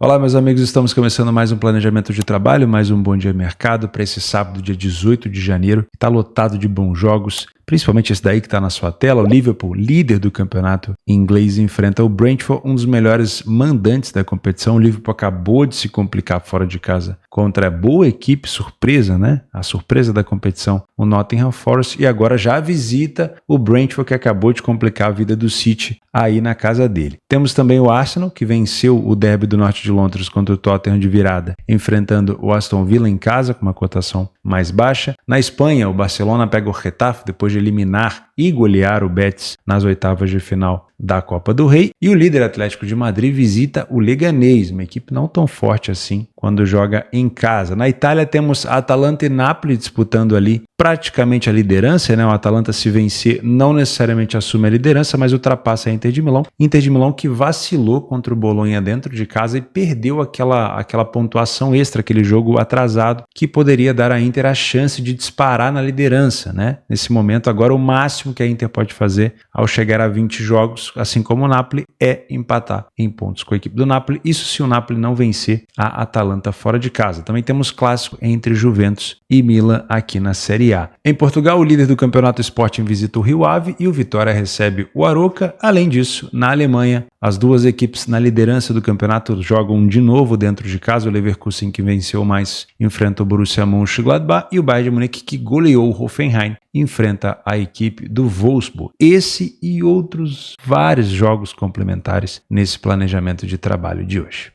Olá, meus amigos, estamos começando mais um planejamento de trabalho, mais um Bom Dia Mercado para esse sábado, dia 18 de janeiro, que está lotado de bons jogos, principalmente esse daí que está na sua tela. O Liverpool, líder do campeonato inglês, enfrenta o Brentford, um dos melhores mandantes da competição. O Liverpool acabou de se complicar fora de casa contra a boa equipe, surpresa, né? A surpresa da competição, o Nottingham Forest, e agora já visita o Brentford, que acabou de complicar a vida do City aí na casa dele. Temos também o Arsenal, que venceu o derby do norte de Londres contra o Tottenham de virada, enfrentando o Aston Villa em casa, com uma cotação mais baixa. Na Espanha, o Barcelona pega o Getafe depois de eliminar e golear o Betis nas oitavas de final da Copa do Rei. E o líder Atlético de Madrid visita o Leganés, uma equipe não tão forte assim quando joga em casa. Na Itália temos a Atalanta e Napoli disputando ali praticamente a liderança, né? O Atalanta, se vencer, não necessariamente assume a liderança, mas ultrapassa a Inter de Milão. Inter de Milão que vacilou contra o Bolonha dentro de casa e perdeu aquela pontuação extra, aquele jogo atrasado, que poderia dar à Inter a chance de disparar na liderança, né? Nesse momento, agora o máximo que a Inter pode fazer ao chegar a 20 jogos, assim como o Napoli, é empatar em pontos com a equipe do Napoli. Isso se o Napoli não vencer a Atalanta fora de casa. Também temos clássico entre Juventus e Milan aqui na Série A. Em Portugal, o líder do campeonato Sporting visita o Rio Ave e o Vitória recebe o Aroca. Além disso, na Alemanha, as duas equipes na liderança do campeonato jogam de novo dentro de casa. O Leverkusen, que venceu mais, enfrenta o Borussia Mönchengladbach, e o Bayern de Munique, que goleou o Hoffenheim, enfrenta a equipe do Wolfsburg. Esse e outros vários jogos complementares nesse planejamento de trabalho de hoje.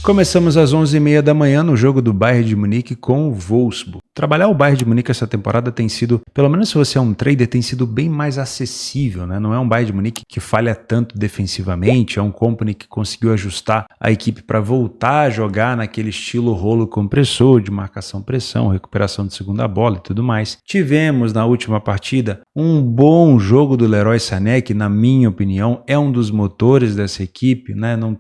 Começamos às 11h30 da manhã no jogo do Bayern de Munique com o Wolfsburg. Trabalhar o Bayern de Munique essa temporada tem sido, pelo menos se você é um trader, tem sido bem mais acessível, né? Não é um Bayern de Munique que falha tanto defensivamente, é um Kompany que conseguiu ajustar a equipe para voltar a jogar naquele estilo rolo compressor, de marcação-pressão, recuperação de segunda bola e tudo mais. Tivemos na última partida um bom jogo do Leroy Sané, que na minha opinião é um dos motores dessa equipe, né? Não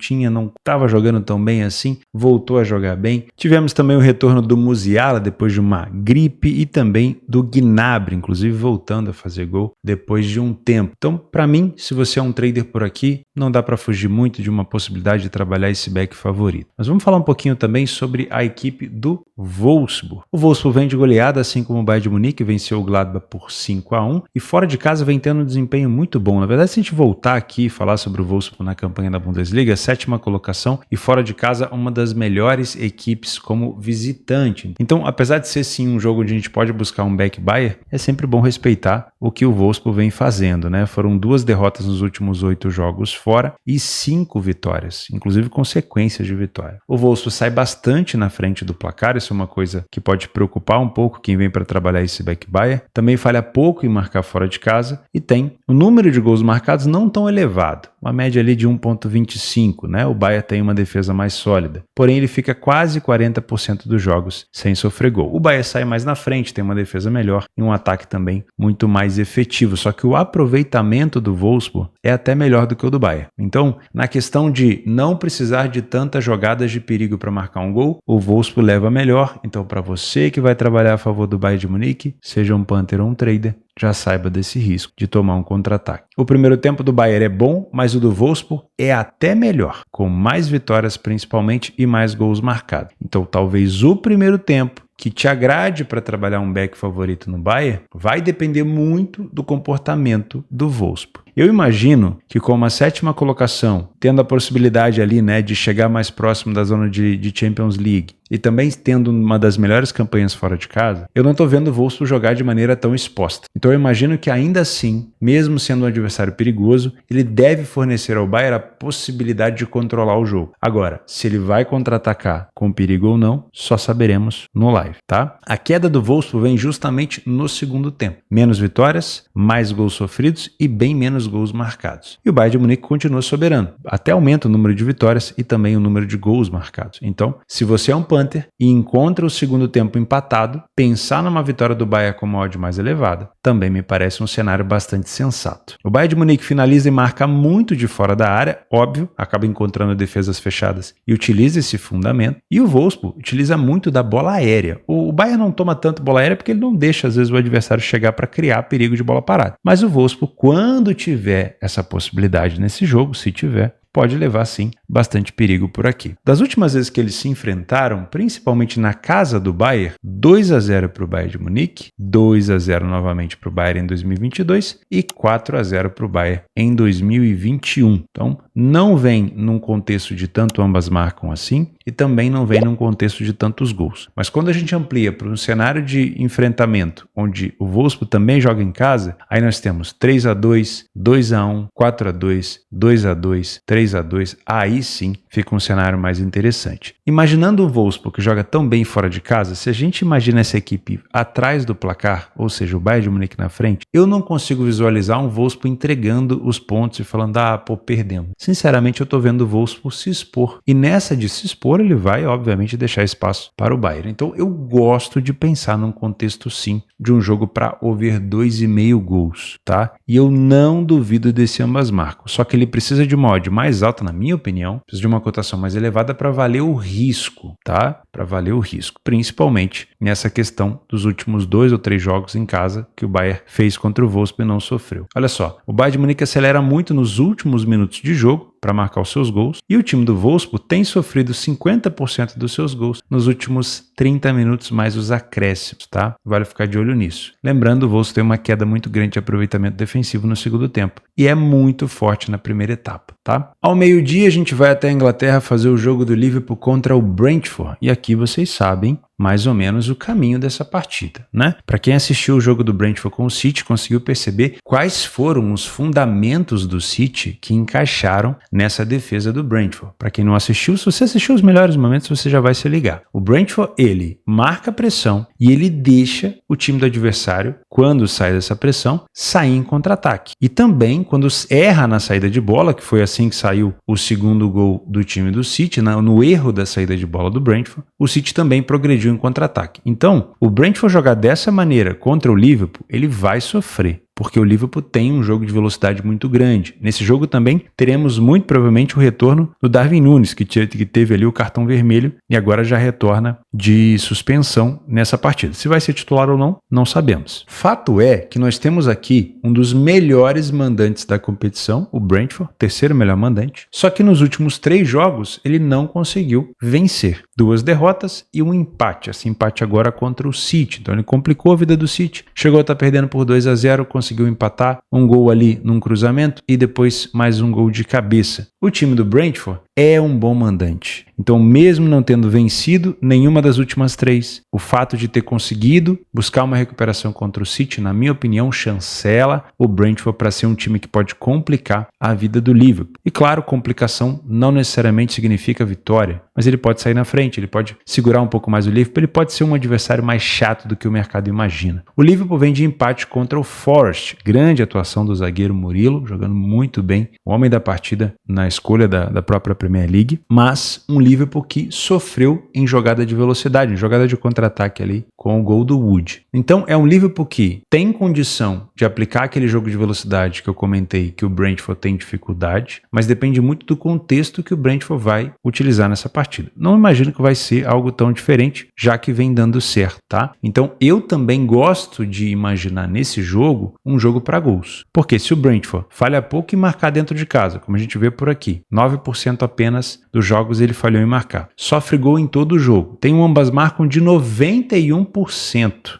estava jogando tão bem assim, voltou a jogar bem. Tivemos também o retorno do Musiala depois de uma gripe e também do Gnabry, inclusive voltando a fazer gol depois de um tempo. Então, para mim, se você é um trader por aqui, não dá para fugir muito de uma possibilidade de trabalhar esse back favorito. Mas vamos falar um pouquinho também sobre a equipe do Wolfsburg. O Wolfsburg vem de goleada, assim como o Bayern de Munique venceu o Gladbach por 5-1 e fora de casa vem tendo um desempenho muito bom. Na verdade, se a gente voltar aqui e falar sobre o Wolfsburg na campanha da Bundesliga, 7ª colocação e fora de casa uma das melhores equipes como visitante. Então, apesar de ser sim um jogo onde a gente pode buscar um back buyer, é sempre bom respeitar o que o Wolfsburg vem fazendo, né? Foram 2 derrotas nos últimos 8 jogos fora e 5 vitórias, inclusive com sequências de vitória. O Wolfsburg sai bastante na frente do placar, isso é uma coisa que pode preocupar um pouco quem vem para trabalhar esse back buyer. Também falha pouco em marcar fora de casa e tem o número de gols marcados não tão elevado, uma média ali de 1,25, né? O Bayern tem uma defesa mais sólida, porém ele fica quase 40% dos jogos sem sofrer gol. O Bayern sai mais na frente, tem uma defesa melhor e um ataque também muito mais efetivo, só que o aproveitamento do Wolfsburg é até melhor do que o do Bayern. Então, na questão de não precisar de tantas jogadas de perigo para marcar um gol, o Wolfsburg leva melhor. Então, para você que vai trabalhar a favor do Bayern de Munique, seja um punter ou um trader, já saiba desse risco de tomar um contra-ataque. O primeiro tempo do Bayern é bom, mas o do Wolfsburg é até melhor, com mais vitórias principalmente e mais gols marcados. Então, talvez o primeiro tempo que te agrade para trabalhar um back favorito no Bayern vai depender muito do comportamento do Wolfsburg. Eu imagino que com uma 7ª colocação, tendo a possibilidade ali, né, de chegar mais próximo da zona de Champions League e também tendo uma das melhores campanhas fora de casa, eu não estou vendo o Wolfsburg jogar de maneira tão exposta. Então eu imagino que ainda assim, mesmo sendo um adversário perigoso, ele deve fornecer ao Bayern a possibilidade de controlar o jogo. Agora, se ele vai contra-atacar com perigo ou não, só saberemos no live, tá? A queda do Wolfsburg vem justamente no segundo tempo. Menos vitórias, mais gols sofridos e bem menos gols marcados. E o Bayern de Munique continua soberano. Até aumenta o número de vitórias e também o número de gols marcados. Então, se você é um punter e encontra o segundo tempo empatado, pensar numa vitória do Bayern com uma odd mais elevada também me parece um cenário bastante sensato. O Bayern de Munique finaliza e marca muito de fora da área, óbvio, acaba encontrando defesas fechadas e utiliza esse fundamento. E o Wolfsburg utiliza muito da bola aérea. O Bayern não toma tanto bola aérea porque ele não deixa, às vezes, o adversário chegar para criar perigo de bola parada. Mas o Wolfsburg, quando tiver essa possibilidade nesse jogo, se tiver, pode levar sim bastante perigo por aqui. Das últimas vezes que eles se enfrentaram, principalmente na casa do Bayern, 2-0 para o Bayern de Munique, 2-0 novamente para o Bayern em 2022 e 4-0 para o Bayern em 2021. Então, não vem num contexto de tanto ambas marcam assim e também não vem num contexto de tantos gols. Mas quando a gente amplia para um cenário de enfrentamento onde o Wolfsburg também joga em casa, aí nós temos 3-2, 2-1, 4-2, 2-2, 3-2, aí sim fica um cenário mais interessante. Imaginando o Wolfsburg que joga tão bem fora de casa, se a gente imagina essa equipe atrás do placar, ou seja, o Bayern de Munique na frente, eu não consigo visualizar um Wolfsburg entregando os pontos e falando, pô, perdemos. Sinceramente, eu tô vendo o Wolfsburg se expor. E nessa de se expor, ele vai, obviamente, deixar espaço para o Bayern. Então, eu gosto de pensar num contexto, sim, de um jogo para over 2,5 gols, tá? E eu não duvido desse ambas marcam. Só que ele precisa de uma odd mais alta, na minha opinião, precisa de uma cotação mais elevada para valer o risco, tá? Para valer o risco, principalmente nessa questão dos últimos 2 ou 3 jogos em casa que o Bayern fez contra o Wolfsburg e não sofreu. Olha só, o Bayern de Munique acelera muito nos últimos minutos de jogo para marcar os seus gols, e o time do Wolfsburg tem sofrido 50% dos seus gols nos últimos 30 minutos mais os acréscimos, tá? Vale ficar de olho nisso. Lembrando, o Wolfsburg tem uma queda muito grande de aproveitamento defensivo no segundo tempo, e é muito forte na primeira etapa, tá? Ao meio-dia a gente vai até a Inglaterra fazer o jogo do Liverpool contra o Brentford, e aqui vocês sabem mais ou menos o caminho dessa partida, né? Para quem assistiu o jogo do Brentford com o City, conseguiu perceber quais foram os fundamentos do City que encaixaram nessa defesa do Brentford. Para quem não assistiu, se você assistiu os melhores momentos, você já vai se ligar. O Brentford, ele marca pressão e ele deixa o time do adversário, quando sai dessa pressão, sair em contra-ataque. E também, quando erra na saída de bola, que foi assim que saiu o segundo gol do time do City, no erro da saída de bola do Brentford, o City também progrediu em contra-ataque. Então, o Brentford jogar dessa maneira contra o Liverpool, ele vai sofrer, porque o Liverpool tem um jogo de velocidade muito grande. Nesse jogo também teremos muito provavelmente o retorno do Darwin Núñez, que teve ali o cartão vermelho e agora já retorna de suspensão nessa partida. Se vai ser titular ou não, não sabemos. Fato é que nós temos aqui um dos melhores mandantes da competição, o Brentford, terceiro melhor mandante, só que nos últimos 3 jogos ele não conseguiu vencer. 2 derrotas e um empate. Esse empate agora contra o City. Então ele complicou a vida do City, chegou a estar perdendo por 2-0, conseguiu empatar, um gol ali num cruzamento e depois mais um gol de cabeça. O time do Brentford é um bom mandante. Então, mesmo não tendo vencido nenhuma das últimas 3, o fato de ter conseguido buscar uma recuperação contra o City, na minha opinião, chancela o Brentford para ser um time que pode complicar a vida do Liverpool. E claro, complicação não necessariamente significa vitória, mas ele pode sair na frente, ele pode segurar um pouco mais o Liverpool, ele pode ser um adversário mais chato do que o mercado imagina. O Liverpool vem de empate contra o Forest, grande atuação do zagueiro Murilo, jogando muito bem, o homem da partida na escolha da própria Premier League, mas um Liverpool que sofreu em jogada de velocidade, em jogada de contra-ataque ali com o gol do Wood. Então é um Liverpool que tem condição de aplicar aquele jogo de velocidade que eu comentei que o Brentford tem dificuldade, mas depende muito do contexto que o Brentford vai utilizar nessa partida. Não imagino que vai ser algo tão diferente, já que vem dando certo, tá? Então eu também gosto de imaginar nesse jogo um jogo para gols. Porque se o Brentford falha pouco em marcar dentro de casa, como a gente vê por aqui, 9% apenas dos jogos ele falhou em marcar. Sofre gol em todo o jogo. Tem um ambas marcam de 91%.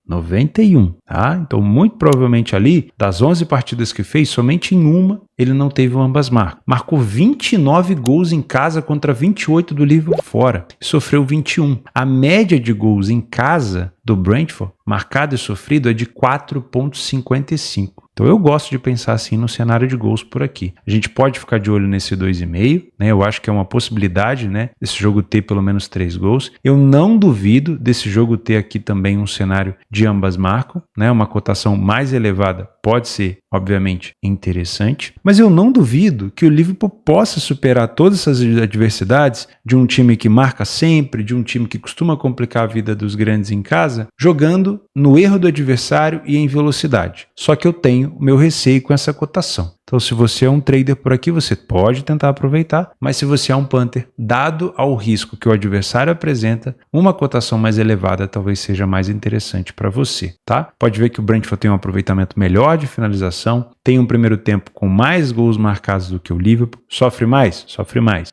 91%, tá? Então muito provavelmente ali, das 11 partidas que fez, somente em uma ele não teve um ambas marcam. Marcou 29 gols em casa contra 28 do Liverpool fora. Sofreu 21. A média de gols em casa do Brentford, marcado e sofrido, é de 4,55. Então eu gosto de pensar assim no cenário de gols por aqui. A gente pode ficar de olho nesse 2,5, né? Eu acho que é uma possibilidade, né? Desse jogo ter pelo menos 3 gols. Eu não duvido desse jogo ter aqui também um cenário de ambas marcam, né? Uma cotação mais elevada pode ser, obviamente, interessante. Mas eu não duvido que o Liverpool possa superar todas essas adversidades de um time que marca sempre, de um time que costuma complicar a vida dos grandes em casa, jogando no erro do adversário e em velocidade. Só que eu tenho o meu receio com essa cotação. Então, se você é um trader por aqui, você pode tentar aproveitar, mas se você é um punter, dado ao risco que o adversário apresenta, uma cotação mais elevada talvez seja mais interessante para você, tá? Pode ver que o Brentford tem um aproveitamento melhor de finalização, tem um primeiro tempo com mais gols marcados do que o Liverpool, sofre mais,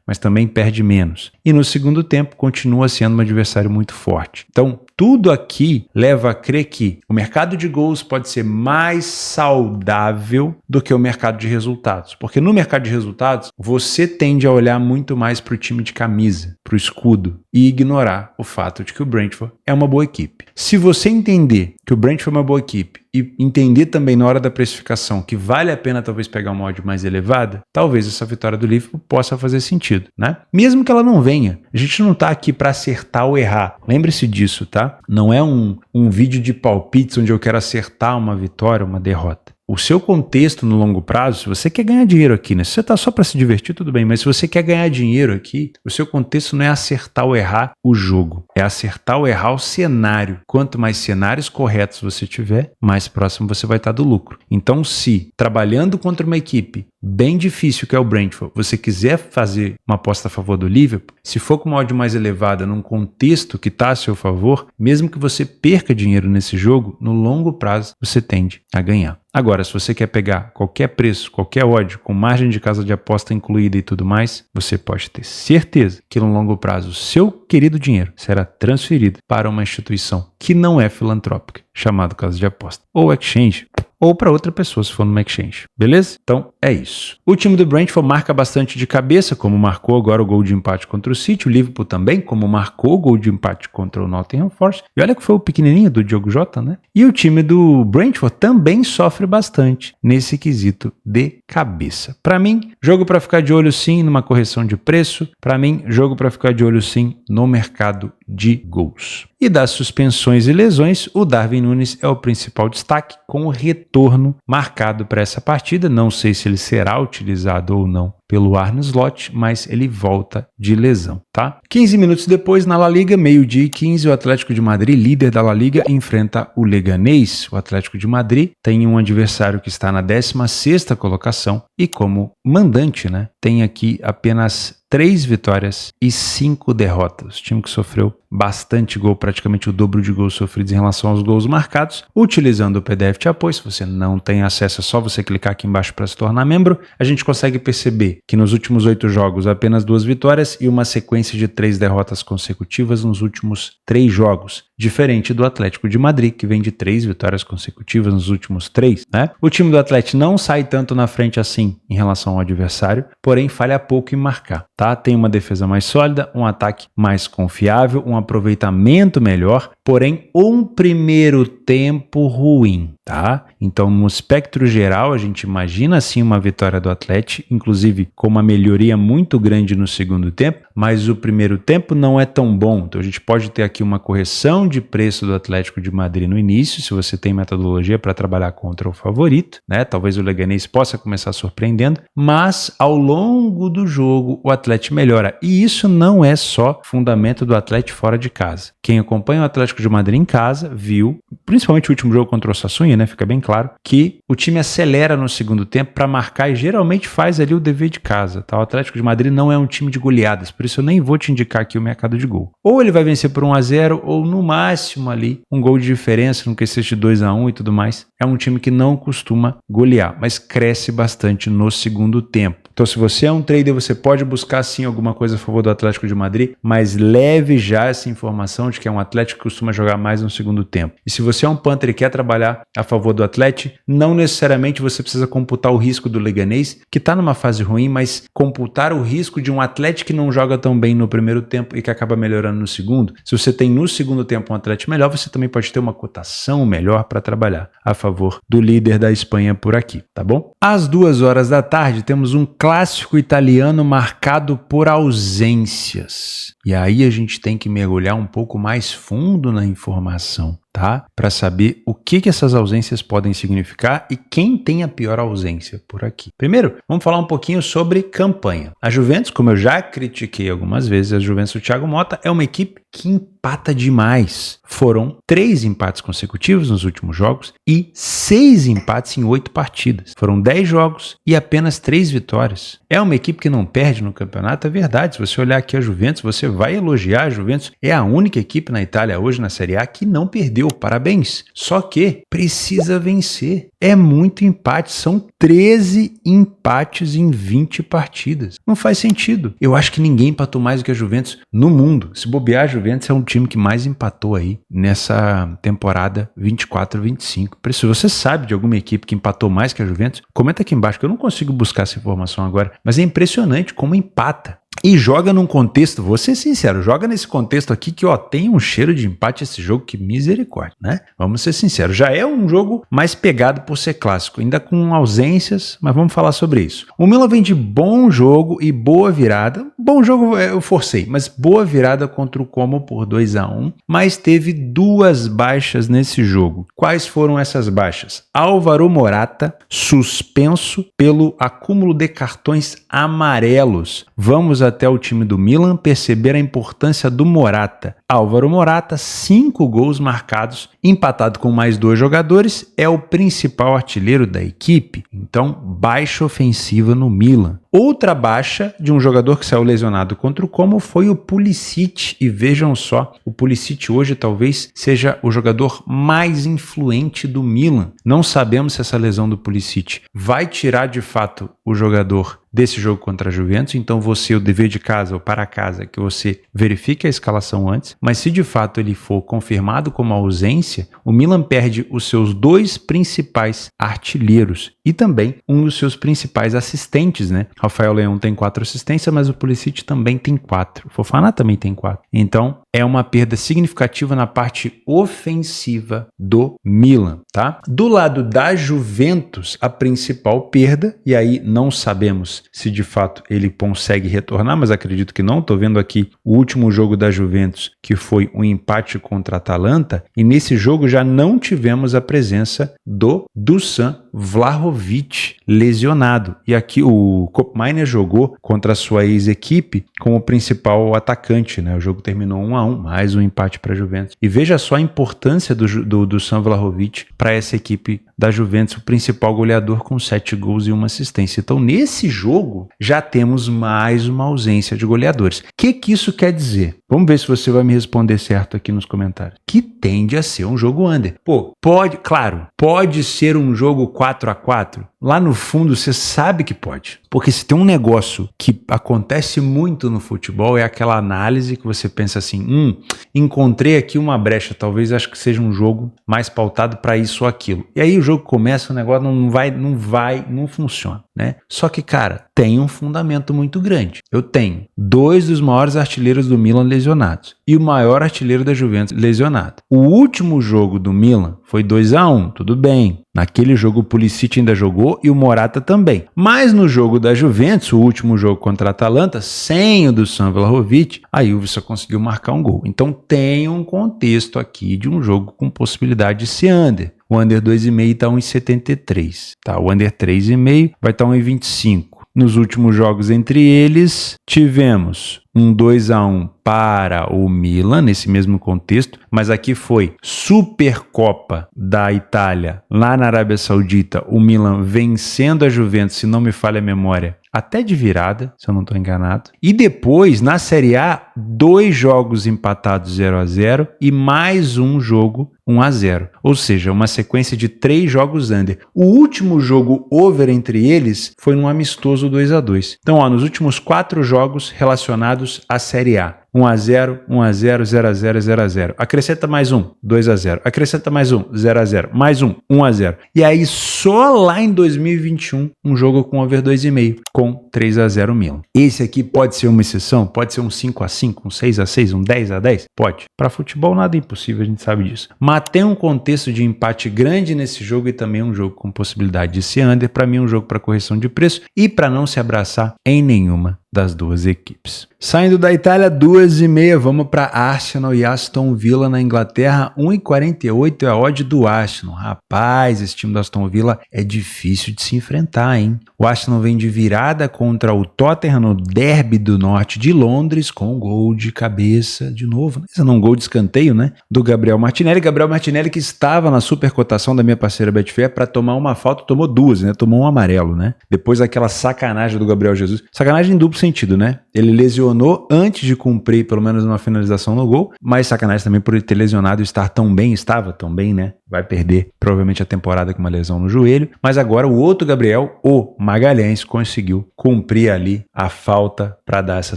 mas também perde menos. E no segundo tempo continua sendo um adversário muito forte. Então, tudo aqui leva a crer que o mercado de gols pode ser mais saudável do que o mercado de resultados. Porque no mercado de resultados, você tende a olhar muito mais para o time de camisa, para o escudo, e ignorar o fato de que o Brentford é uma boa equipe. Se você entender que o Brentford é uma boa equipe e entender também na hora da precificação que vale a pena talvez pegar uma odd mais elevada, talvez essa vitória do Liverpool possa fazer sentido, né? Mesmo que ela não venha, a gente não tá aqui para acertar ou errar. Lembre-se disso, tá? Não é um vídeo de palpites onde eu quero acertar uma vitória ou uma derrota. O seu contexto no longo prazo, se você quer ganhar dinheiro aqui, né? Se você está só para se divertir, tudo bem, mas se você quer ganhar dinheiro aqui, o seu contexto não é acertar ou errar o jogo, é acertar ou errar o cenário. Quanto mais cenários corretos você tiver, mais próximo você vai estar do lucro. Então, se trabalhando contra uma equipe bem difícil que é o Brentford, você quiser fazer uma aposta a favor do Liverpool, se for com uma odd mais elevada num contexto que está a seu favor, mesmo que você perca dinheiro nesse jogo, no longo prazo você tende a ganhar. Agora, se você quer pegar qualquer preço, qualquer odd, com margem de casa de aposta incluída e tudo mais, você pode ter certeza que no longo prazo o seu querido dinheiro será transferido para uma instituição que não é filantrópica, chamada casa de aposta, ou exchange, ou para outra pessoa se for numa exchange, beleza? Então é isso. O time do Brentford marca bastante de cabeça, como marcou agora o gol de empate contra o City, o Liverpool também, como marcou o gol de empate contra o Nottingham Forest, e olha que foi o pequenininho do Diogo Jota, né? E o time do Brentford também sofre bastante nesse quesito de cabeça. Para mim, jogo para ficar de olho sim numa correção de preço, para mim, jogo para ficar de olho sim no mercado de gols. E das suspensões e lesões, o Darwin Núñez é o principal destaque, com o retorno marcado para essa partida. Não sei se ele será utilizado ou não pelo Arne Slot, mas ele volta de lesão, tá? 15 minutos depois, na La Liga, meio-dia e 15, o Atlético de Madrid, líder da La Liga, enfrenta o Leganés. O Atlético de Madrid tem um adversário que está na 16ª colocação e como mandante, né, tem aqui apenas 3 vitórias e 5 derrotas. O time que sofreu bastante gol, praticamente o dobro de gols sofridos em relação aos gols marcados. Utilizando o PDF de apoio, se você não tem acesso, é só você clicar aqui embaixo para se tornar membro. A gente consegue perceber que nos últimos 8 jogos, apenas 2 vitórias e uma sequência de 3 derrotas consecutivas nos últimos 3 jogos. Diferente do Atlético de Madrid, que vem de 3 vitórias consecutivas nos últimos 3, né? O time do Atlético não sai tanto na frente assim em relação ao adversário, porém falha pouco em marcar, tá? Tem uma defesa mais sólida, um ataque mais confiável, um aproveitamento melhor, porém um primeiro tempo ruim, tá? Então, no espectro geral, a gente imagina assim uma vitória do Atlético, inclusive com uma melhoria muito grande no segundo tempo, mas o primeiro tempo não é tão bom. Então, a gente pode ter aqui uma correção de preço do Atlético de Madrid no início, se você tem metodologia para trabalhar contra o favorito, né? Talvez o Leganés possa começar surpreendendo, mas ao longo do jogo o Atlético melhora. E isso não é só fundamento do Atlético fora de casa. Quem acompanha o Atlético de Madrid em casa viu, principalmente o último jogo contra o Sassuolo, né? Fica bem claro que o time acelera no segundo tempo para marcar e geralmente faz ali o dever de casa, tá? O Atlético de Madrid não é um time de goleadas, por isso eu nem vou te indicar aqui o mercado de gol. Ou ele vai vencer por 1-0 ou no máximo ali um gol de diferença, no que seja de 2-1 e tudo mais. É um time que não costuma golear, mas cresce bastante no segundo tempo. Então, se você é um trader, você pode buscar sim alguma coisa a favor do Atlético de Madrid, mas leve já essa informação de que é um Atlético que costuma jogar mais no segundo tempo. E se você é um punter e quer trabalhar a favor do Atlético, não necessariamente você precisa computar o risco do Leganés, que está numa fase ruim, mas computar o risco de um Atlético que não joga tão bem no primeiro tempo e que acaba melhorando no segundo. Se você tem no segundo tempo um Atlético melhor, você também pode ter uma cotação melhor para trabalhar a favor do líder da Espanha por aqui, tá bom? Às 2 horas da tarde, temos um clássico italiano marcado por ausências. E aí a gente tem que mergulhar um pouco mais fundo na informação, tá? Para saber o que essas ausências podem significar e quem tem a pior ausência por aqui. Primeiro, vamos falar um pouquinho sobre campanha. A Juventus, como eu já critiquei algumas vezes, a Juventus do Thiago Motta é uma equipe que em empata demais. Foram 3 empates consecutivos nos últimos jogos e 6 empates em 8 partidas. Foram 10 jogos e apenas 3 vitórias. É uma equipe que não perde no campeonato, é verdade. Se você olhar aqui a Juventus, você vai elogiar a Juventus. É a única equipe na Itália hoje na Série A que não perdeu. Parabéns. Só que precisa vencer. É muito empate. São 13 empates em 20 partidas. Não faz sentido. Eu acho que ninguém empatou mais do que a Juventus no mundo. Se bobear, a Juventus é um time que mais empatou aí nessa temporada 24-25. Se você sabe de alguma equipe que empatou mais que a Juventus, comenta aqui embaixo, que eu não consigo buscar essa informação agora, mas é impressionante como empata. E joga num contexto, vou ser sincero, joga nesse contexto aqui que, tem um cheiro de empate esse jogo, que misericórdia, né? Vamos ser sinceros, já é um jogo mais pegado por ser clássico, ainda com ausências, mas vamos falar sobre isso. O Milan vem de bom jogo e boa virada. Bom jogo eu forcei, mas boa virada contra o Como por 2-1, mas teve 2 baixas nesse jogo. Quais foram essas baixas? Álvaro Morata, suspenso pelo acúmulo de cartões amarelos. Vamos até o time do Milan perceber a importância do Morata. Álvaro Morata, 5 gols marcados, empatado com mais 2 jogadores, é o principal artilheiro da equipe. Então, baixa ofensiva no Milan. Outra baixa de um jogador que saiu lesionado contra o Como foi o Pulisic. E vejam só, o Pulisic hoje talvez seja o jogador mais influente do Milan. Não sabemos se essa lesão do Pulisic vai tirar de fato o jogador desse jogo contra a Juventus, então você, o dever de casa ou para casa, que você verifique a escalação antes, mas se de fato ele for confirmado como ausência, o Milan perde os seus 2 principais artilheiros e também um dos seus principais assistentes, né? Rafael Leão tem 4 assistências, mas o Pulisic também tem 4. O Fofana também tem 4. Então, é uma perda significativa na parte ofensiva do Milan, tá? Do lado da Juventus, a principal perda, e aí não sabemos se de fato ele consegue retornar, mas acredito que não. Estou vendo aqui o último jogo da Juventus, que foi um empate contra a Atalanta, e nesse jogo já não tivemos a presença do Dusan Vlahovic lesionado. E aqui o Koopmeiners jogou contra a sua ex-equipe como principal atacante, né? O jogo terminou 1-1, mais um empate para a Juventus. E veja só a importância do Dusan Vlahovic para essa equipe da Juventus, o principal goleador com 7 gols e 1 assistência. Então, nesse jogo, já temos mais uma ausência de goleadores. O que isso quer dizer? Vamos ver se você vai me responder certo aqui nos comentários. Que tende a ser um jogo under. Pode ser um jogo 4-4. Lá no fundo você sabe que pode. Porque se tem um negócio que acontece muito no futebol, é aquela análise que você pensa assim, encontrei aqui uma brecha, talvez acho que seja um jogo mais pautado para isso ou aquilo. E aí o jogo começa, o negócio não funciona, né? Só que, cara, tem um fundamento muito grande. Eu tenho 2 dos maiores artilheiros do Milan lesionados e o maior artilheiro da Juventus lesionado. O último jogo do Milan foi 2-1, tudo bem. Naquele jogo o Pulisic ainda jogou e o Morata também. Mas no jogo da Juventus, o último jogo contra a Atalanta, sem o Dusan Vlahovic, a Juve só conseguiu marcar um gol. Então tem um contexto aqui de um jogo com possibilidade de ser under. O under 2,5 está 1,73. Tá? O under 3,5 vai estar 1,25. Nos últimos jogos entre eles, tivemos um 2-1 para o Milan, nesse mesmo contexto, mas aqui foi Supercopa da Itália, lá na Arábia Saudita, o Milan vencendo a Juventus, se não me falha a memória, até de virada, se eu não estou enganado. E depois, na Série A, 2 jogos empatados 0-0 e mais um jogo 1-0. Ou seja, uma sequência de 3 jogos under. O último jogo over entre eles foi num amistoso 2-2. Então, nos últimos 4 jogos relacionados à Série A. 1-0, 1-0, 0-0, 0-0. Acrescenta mais um, 2-0. Acrescenta mais um, 0-0. Mais um, 1-0. E aí, só lá em 2021, um jogo com over 2,5, com 3-0 Milan. Esse aqui pode ser uma exceção? Pode ser um 5-5, um 6-6, um 10-10? Pode. Para futebol, nada é impossível, a gente sabe disso. Mas tem um contexto de empate grande nesse jogo e também um jogo com possibilidade de ser under. Para mim, um jogo para correção de preço e para não se abraçar em nenhuma das duas equipes. Saindo da Itália, 2h30, vamos para Arsenal e Aston Villa na Inglaterra. 1,48 é a odd do Arsenal. Rapaz, esse time do Aston Villa é difícil de se enfrentar, hein? O Arsenal vem de virada contra o Tottenham no derby do norte de Londres, com um gol de cabeça de novo, né? Esse não é um gol de escanteio, né? Do Gabriel Martinelli. Gabriel Martinelli que estava na supercotação da minha parceira Betfair para tomar uma falta, tomou duas, né? Tomou um amarelo, né? Depois daquela sacanagem do Gabriel Jesus. Sacanagem em duplo sentido, né? Ele lesionou antes de cumprir pelo menos uma finalização no gol, mas sacanagem também por ele ter lesionado e estar tão bem, estava tão bem, né? Vai perder provavelmente a temporada com uma lesão no joelho, mas agora o outro Gabriel, o Magalhães, conseguiu cumprir ali a falta para dar essa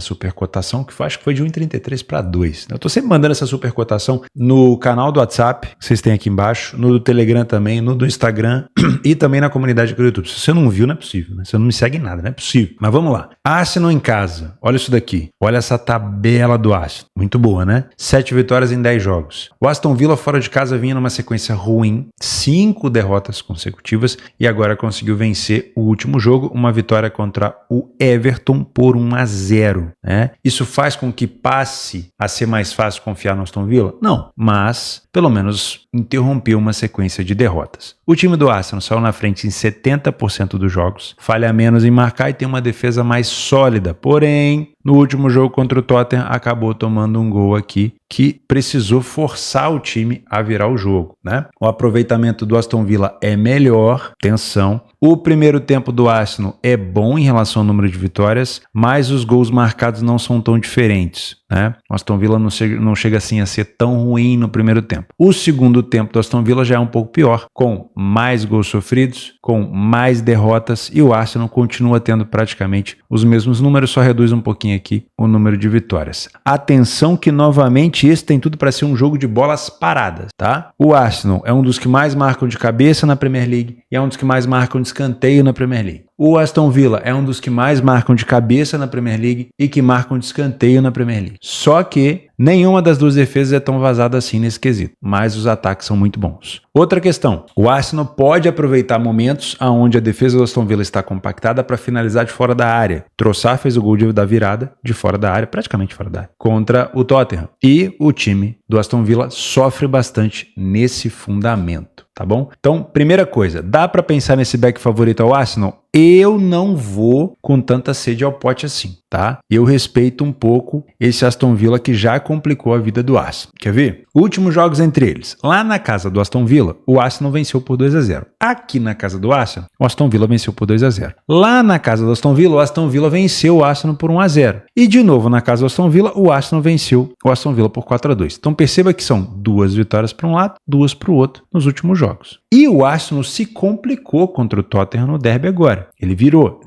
supercotação, que acho que foi de 1,33 para 2. Eu tô sempre mandando essa supercotação no canal do WhatsApp, que vocês têm aqui embaixo, no do Telegram também, no do Instagram e também na comunidade do YouTube. Se você não viu, não é possível, né? Você não me segue em nada, não é possível. Mas vamos lá. Arsenal em casa. Olha isso daqui. Olha essa tabela do Arsenal. Muito boa, né? 7 vitórias em 10 jogos. O Aston Villa fora de casa vinha numa sequência ruim, 5 derrotas consecutivas e agora conseguiu vencer o último jogo, uma vitória contra o Everton por 1-0, né? Isso faz com que passe a ser mais fácil confiar no Aston Villa? Não, mas pelo menos interrompeu uma sequência de derrotas. O time do Arsenal saiu na frente em 70% dos jogos, falha menos em marcar e tem uma defesa mais sólida, porém no último jogo contra o Tottenham acabou tomando um gol aqui que precisou forçar o time a virar o jogo, né? O aproveitamento do Aston Villa é melhor, atenção. O primeiro tempo do Arsenal é bom em relação ao número de vitórias, mas os gols marcados não são tão diferentes, né? O Aston Villa não chega assim a ser tão ruim no primeiro tempo. O segundo tempo do Aston Villa já é um pouco pior, com mais gols sofridos, com mais derrotas e o Arsenal continua tendo praticamente os mesmos números, só reduz um pouquinho aqui o número de vitórias. Atenção que novamente esse tem tudo para ser um jogo de bolas paradas, tá? O Arsenal é um dos que mais marcam de cabeça na Premier League e é um dos que mais marcam de escanteio na Premier League. O Aston Villa é um dos que mais marcam de cabeça na Premier League e que marcam de escanteio na Premier League. Só que nenhuma das duas defesas é tão vazada assim nesse quesito, mas os ataques são muito bons. Outra questão, o Arsenal pode aproveitar momentos onde a defesa do Aston Villa está compactada para finalizar de fora da área. Trossard fez o gol da virada de fora da área, praticamente fora da área, contra o Tottenham. E o time do Aston Villa sofre bastante nesse fundamento, tá bom? Então, primeira coisa, dá para pensar nesse back favorito ao Arsenal? Eu não vou com tanta sede ao pote assim, tá? Eu respeito um pouco esse Aston Villa que já complicou a vida do Arsenal. Quer ver? Últimos jogos entre eles. Lá na casa do Aston Villa, o Arsenal venceu por 2-0. Aqui na casa do Arsenal, o Aston Villa venceu por 2-0. Lá na casa do Aston Villa, o Aston Villa venceu o Arsenal por 1-0. E de novo na casa do Aston Villa, o Arsenal venceu o Aston Villa por 4-2. Então perceba que são 2 vitórias para um lado, 2 para o outro nos últimos jogos. E o Arsenal se complicou contra o Tottenham no derby agora. Ele virou,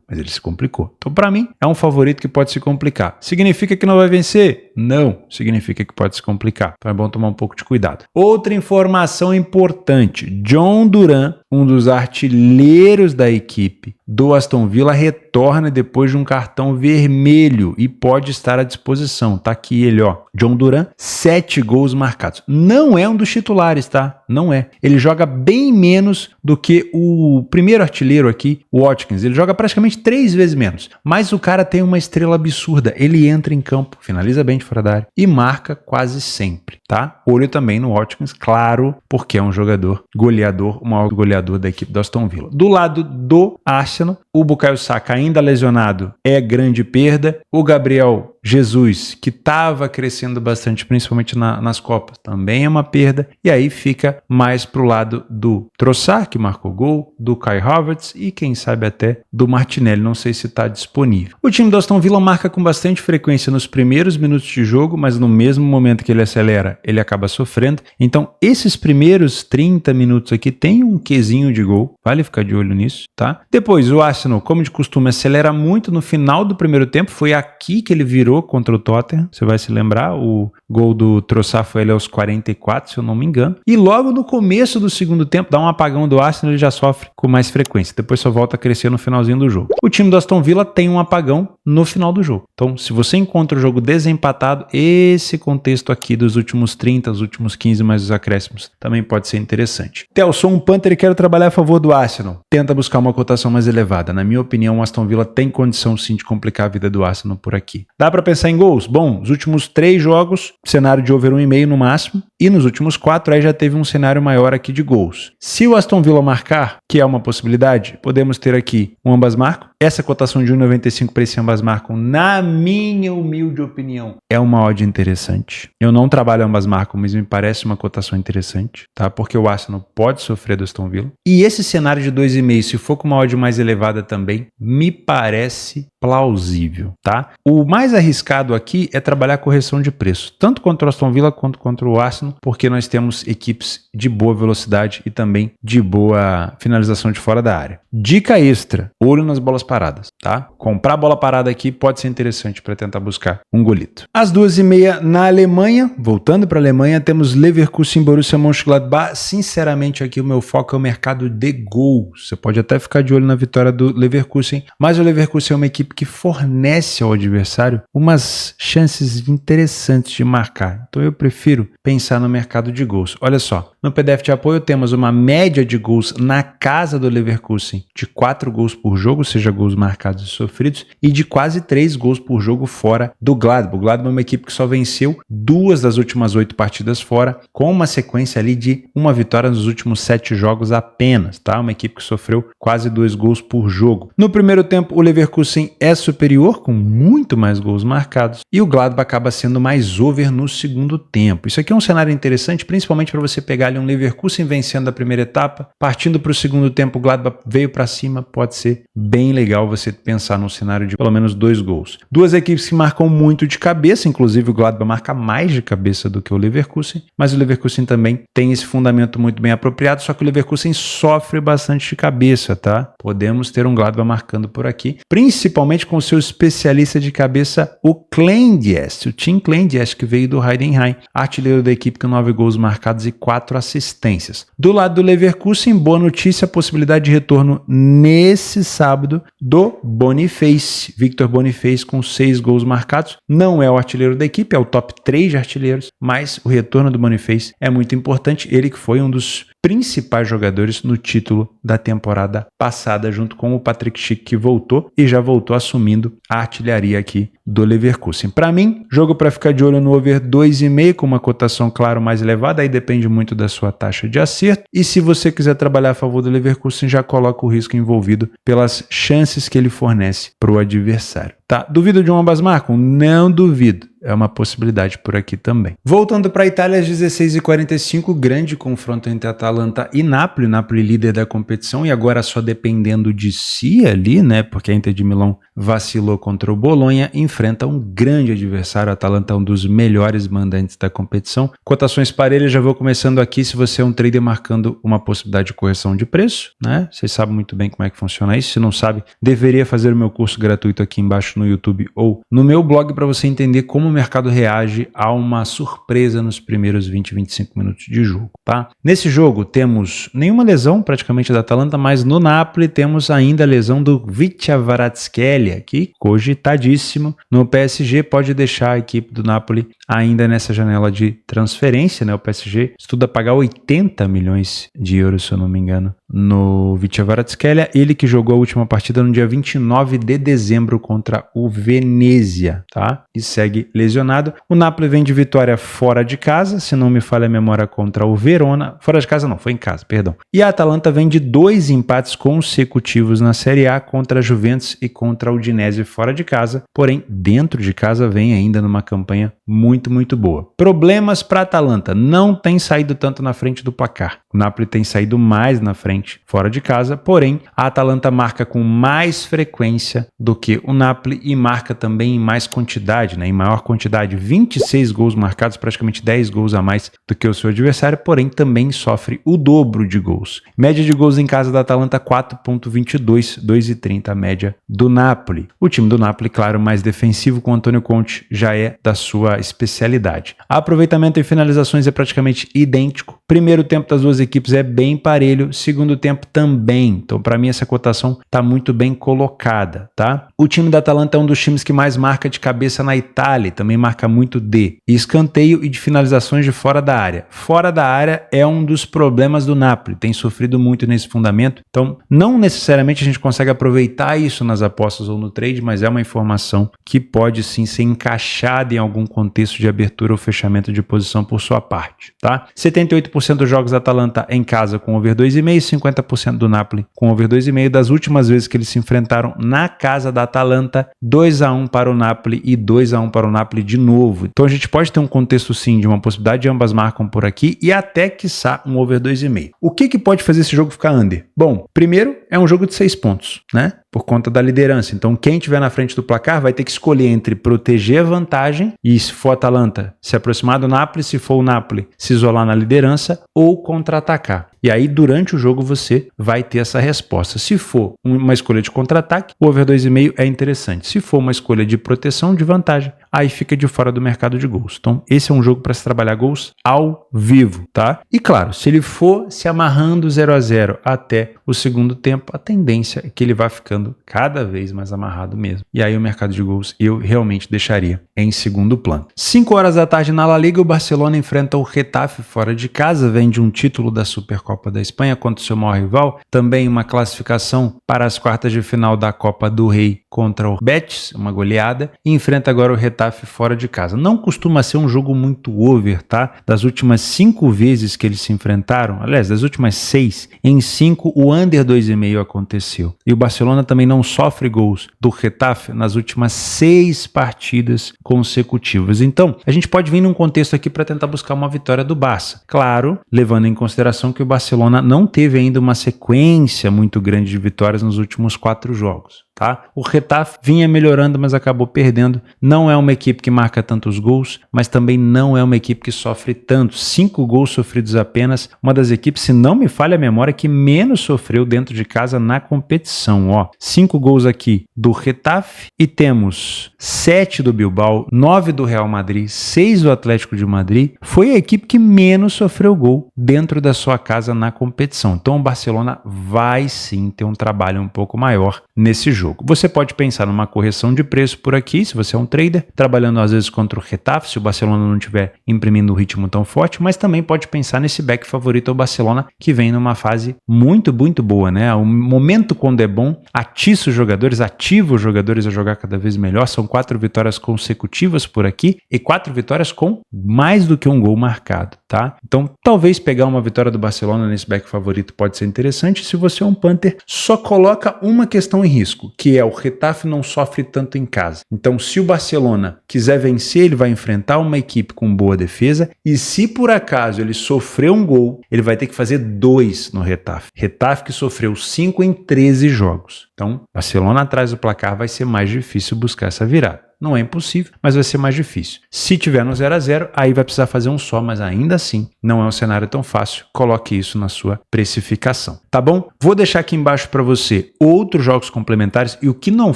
mas ele se complicou. Então, para mim, é um favorito que pode se complicar. Significa que não vai vencer? Não, significa que pode se complicar. Então é bom tomar um pouco de cuidado. Outra informação importante. John Duran, um dos artilheiros da equipe do Aston Villa, retorna depois de um cartão vermelho e pode estar à disposição. Tá aqui ele, ó. John Duran, 7 gols marcados. Não é um dos titulares, tá? Não é. Ele joga bem menos do que o primeiro artilheiro aqui, o Watkins. Ele joga praticamente 3 vezes menos. Mas o cara tem uma estrela absurda. Ele entra em campo, finaliza bem de fora da área e marca quase sempre, tá? Olho também no Watkins, claro, porque é um jogador goleador, o maior goleador da equipe do Aston Villa. Do lado do Arsenal, o Bukayo Saka ainda lesionado é grande perda. O Gabriel Jesus, que estava crescendo bastante, principalmente nas Copas, também é uma perda. E aí fica mais pro lado do Trossard, que marcou gol, do Kai Havertz e quem sabe até do Martinelli, não sei se está disponível. O time do Aston Villa marca com bastante frequência nos primeiros minutos de jogo, mas no mesmo momento que ele acelera, ele acaba sofrendo. Então, esses primeiros 30 minutos aqui tem um quesinho de gol, vale ficar de olho nisso, tá? Depois, o Arsenal, como de costume, acelera muito no final do primeiro tempo, foi aqui que ele virou virou contra o Tottenham, você vai se lembrar, o gol do Trossard foi ali aos 44, se eu não me engano. E logo no começo do segundo tempo, dá um apagão do Arsenal, ele já sofre com mais frequência. Depois só volta a crescer no finalzinho do jogo. O time do Aston Villa tem um apagão no final do jogo. Então, se você encontra o jogo desempatado, esse contexto aqui dos últimos 30, os últimos 15 mais os acréscimos, também pode ser interessante. Sou um Panther e quero trabalhar a favor do Arsenal. Tenta buscar uma cotação mais elevada. Na minha opinião, o Aston Villa tem condição sim de complicar a vida do Arsenal por aqui. Dá para pensar em gols? Bom, os últimos 3 jogos, cenário de over 1,5 no máximo, e nos últimos 4 aí já teve um cenário maior aqui de gols. Se o Aston Villa marcar, que é uma possibilidade, podemos ter aqui um ambas marcam. Essa cotação de 1,95 para esse ambas marcam, na minha humilde opinião, é uma odd interessante. Eu não trabalho ambas marcam, mas me parece uma cotação interessante, tá? Porque o Arsenal pode sofrer do Aston Villa. E esse cenário de 2,5, se for com uma odd mais elevada também, me parece plausível, tá? O mais arriscado aqui é trabalhar correção de preço, tanto contra o Aston Villa quanto contra o Arsenal, porque nós temos equipes de boa velocidade e também de boa finalização de fora da área. Dica extra, olho nas bolas paradas, tá? Comprar bola parada aqui pode ser interessante para tentar buscar um golito. Às 2,5 na Alemanha, voltando para a Alemanha, temos Leverkusen, Borussia Mönchengladbach. Sinceramente, aqui o meu foco é o mercado de gols. Você pode até ficar de olho na vitória do Leverkusen, mas o Leverkusen é uma equipe que fornece ao adversário umas chances interessantes de marcar. Então eu prefiro pensar no mercado de gols. Olha só, no PDF de apoio temos uma média de gols na casa do Leverkusen de 4 gols por jogo, seja gols marcados e sofridos, e de quase 3 gols por jogo fora do Gladbach. O Gladbach é uma equipe que só venceu 2 das últimas 8 partidas fora, com uma sequência ali de uma vitória nos últimos 7 jogos apenas, tá? Uma equipe que sofreu quase 2 gols por jogo. No primeiro tempo, o Leverkusen é superior, com muito mais gols marcados, e o Gladbach acaba sendo mais over no segundo tempo. Isso aqui é um cenário interessante, principalmente para você pegar ali um Leverkusen vencendo a primeira etapa, partindo para o segundo tempo, o Gladbach veio para cima, pode ser bem legal você pensar num cenário de pelo menos 2 gols. Duas equipes que marcam muito de cabeça, inclusive o Gladbach marca mais de cabeça do que o Leverkusen, mas o Leverkusen também tem esse fundamento muito bem apropriado, só que o Leverkusen sofre bastante de cabeça, tá? Podemos ter um Gladbach marcando por aqui, principalmente com o seu especialista de cabeça, o Kleindienst, o Tim Kleindienst, que veio do Heidenheim, artilheiro da equipe com 9 gols marcados e 4 assistências. Do lado do Leverkusen, boa notícia, a possibilidade de retorno nesse sábado do Boniface, Victor Boniface com 6 gols marcados, não é o artilheiro da equipe, é o top 3 de artilheiros, mas o retorno do Boniface é muito importante, ele que foi um dos principais jogadores no título da temporada passada, junto com o Patrick Schick, que voltou e já voltou assumindo a artilharia aqui do Leverkusen. Para mim, jogo para ficar de olho no over 2,5 com uma cotação, claro, mais elevada, aí depende muito da sua taxa de acerto, e se você quiser trabalhar a favor do Leverkusen, já coloca o risco envolvido pelas chances que ele fornece para o adversário. Tá? Duvido de um ambas marcam? Não duvido. É uma possibilidade por aqui também. Voltando para a Itália, às 16h45, grande confronto entre Atalanta e Napoli. Napoli líder da competição e agora só dependendo de si ali, né? Porque a Inter de Milão vacilou contra o Bolonha, enfrenta um grande adversário. A Atalanta é um dos melhores mandantes da competição. Cotações parelhas, já vou começando aqui. Se você é um trader marcando uma possibilidade de correção de preço, né? Vocês sabem muito bem como é que funciona isso. Se não sabe, deveria fazer o meu curso gratuito aqui embaixo no YouTube ou no meu blog para você entender como o mercado reage a uma surpresa nos primeiros 20, 25 minutos de jogo, tá? Nesse jogo temos nenhuma lesão praticamente da Atalanta, mas no Napoli temos ainda a lesão do Kvaratskhelia, que cogitadíssimo no PSG, pode deixar a equipe do Napoli ainda nessa janela de transferência, né? O PSG estuda pagar 80 milhões de euros, se eu não me engano, no Kvaratskhelia, ele que jogou a última partida no dia 29 de dezembro contra o Venezia, tá? E segue lesionado. O Napoli vem de vitória fora de casa, se não me falha a memória, contra o Verona. Fora de casa não, foi em casa, perdão. E a Atalanta vem de 2 empates consecutivos na Série A contra a Juventus e contra a Udinese fora de casa, porém dentro de casa vem ainda numa campanha muito boa. Problemas para a Atalanta, não tem saído tanto na frente do placar. O Napoli tem saído mais na frente fora de casa, porém a Atalanta marca com mais frequência do que o Napoli e marca também em mais quantidade, né? Em maior quantidade, 26 gols marcados, praticamente 10 gols a mais do que o seu adversário, porém também sofre o dobro de gols. Média de gols em casa da Atalanta 4.22, 2,30 a média do Napoli. Napoli. O time do Napoli, claro, mais defensivo com Antônio Conte, já é da sua especialidade. Aproveitamento em finalizações é praticamente idêntico. Primeiro tempo das duas equipes é bem parelho, segundo tempo também. Então, para mim, essa cotação está muito bem colocada, tá? O time da Atalanta é um dos times que mais marca de cabeça na Itália, também marca muito de escanteio e de finalizações de fora da área. Fora da área é um dos problemas do Napoli, tem sofrido muito nesse fundamento, então não necessariamente a gente consegue aproveitar isso nas apostas ou no trade, mas é uma informação que pode sim ser encaixada em algum contexto de abertura ou fechamento de posição por sua parte, tá? 78% dos jogos da Atalanta em casa com over 2,5, 50% do Napoli com over 2,5. Das últimas vezes que eles se enfrentaram na casa da Atalanta, 2-1 para o Napoli e 2-1 para o Napoli de novo. Então a gente pode ter um contexto sim de uma possibilidade de ambas marcam por aqui e até quiçá um over 2,5. O que pode fazer esse jogo ficar under? Bom, primeiro é um jogo de 6 pontos, né? Por conta da liderança. Então, quem estiver na frente do placar vai ter que escolher entre proteger a vantagem e, se for Atalanta, se aproximar do Napoli, se for o Napoli, se isolar na liderança ou contra-atacar. E aí, durante o jogo, você vai ter essa resposta. Se for uma escolha de contra-ataque, o over 2,5 é interessante. Se for uma escolha de proteção, de vantagem, aí fica de fora do mercado de gols. Então, esse é um jogo para se trabalhar gols ao vivo, tá? E claro, se ele for se amarrando 0-0 até o segundo tempo, a tendência é que ele vá ficando cada vez mais amarrado mesmo. E aí o mercado de gols eu realmente deixaria em segundo plano. 5 horas da tarde na La Liga, o Barcelona enfrenta o Getafe fora de casa, vem de um título da Supercopa da Espanha contra o seu maior rival, também uma classificação para as quartas de final da Copa do Rei contra o Betis, uma goleada, e enfrenta agora o Getafe fora de casa. Não costuma ser um jogo muito over, tá? Das últimas 5 vezes que eles se enfrentaram, aliás, das últimas 6, em 5 o under 2,5 aconteceu. E o Barcelona também não sofre gols do Getafe nas últimas 6 partidas consecutivas. Então, a gente pode vir num contexto aqui para tentar buscar uma vitória do Barça. Claro, levando em consideração que o Barcelona não teve ainda uma sequência muito grande de vitórias nos últimos 4 jogos. Tá? O Getafe vinha melhorando, mas acabou perdendo. Não é uma equipe que marca tantos gols, mas também não é uma equipe que sofre tanto. 5 gols sofridos apenas. Uma das equipes, se não me falha a memória, que menos sofreu dentro de casa na competição. 5 gols aqui do Getafe e temos 7 do Bilbao, 9 do Real Madrid, 6 do Atlético de Madrid. Foi a equipe que menos sofreu gol dentro da sua casa na competição. Então o Barcelona vai sim ter um trabalho um pouco maior nesse jogo. Você pode pensar numa correção de preço por aqui, se você é um trader, trabalhando às vezes contra o Getafe, se o Barcelona não estiver imprimindo um ritmo tão forte, mas também pode pensar nesse back favorito ao Barcelona, que vem numa fase muito, muito boa, né? O momento quando é bom, atiça os jogadores, ativa os jogadores a jogar cada vez melhor. São 4 vitórias consecutivas por aqui e 4 vitórias com mais do que um gol marcado, tá? Então, talvez pegar uma vitória do Barcelona nesse back favorito pode ser interessante. Se você é um punter, só coloca uma questão em risco, que é o Getafe não sofre tanto em casa. Então, se o Barcelona quiser vencer, ele vai enfrentar uma equipe com boa defesa e se por acaso ele sofrer um gol, ele vai ter que fazer 2 no Getafe. Getafe que sofreu 5 em 13 jogos. Então, Barcelona atrás do placar vai ser mais difícil buscar essa virada. Não é impossível, mas vai ser mais difícil. Se tiver no 0-0, aí vai precisar fazer um só, mas ainda assim não é um cenário tão fácil. Coloque isso na sua precificação, tá bom? Vou deixar aqui embaixo para você outros jogos complementares e o que não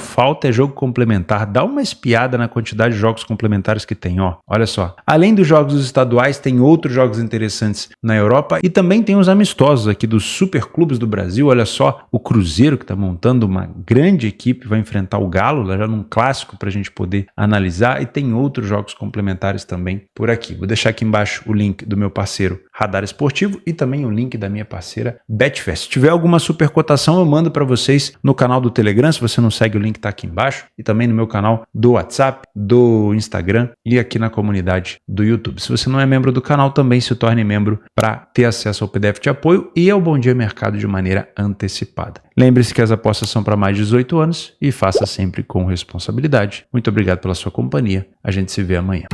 falta é jogo complementar. Dá uma espiada na quantidade de jogos complementares que tem, Olha só. Além dos jogos estaduais, tem outros jogos interessantes na Europa e também tem os amistosos aqui dos superclubes do Brasil. Olha só, o Cruzeiro que está montando uma grande equipe, vai enfrentar o Galo, já num clássico para a gente poder analisar e tem outros jogos complementares também por aqui. Vou deixar aqui embaixo o link do meu parceiro Radar Esportivo e também o link da minha parceira Betfair. Se tiver alguma super cotação, eu mando para vocês no canal do Telegram. Se você não segue, o link está aqui embaixo e também no meu canal do WhatsApp, do Instagram e aqui na comunidade do YouTube. Se você não é membro do canal, também se torne membro para ter acesso ao PDF de apoio e ao Bom Dia Mercado de maneira antecipada. Lembre-se que as apostas são para mais de 18 anos e faça sempre com responsabilidade. Muito obrigado pela sua companhia. A gente se vê amanhã.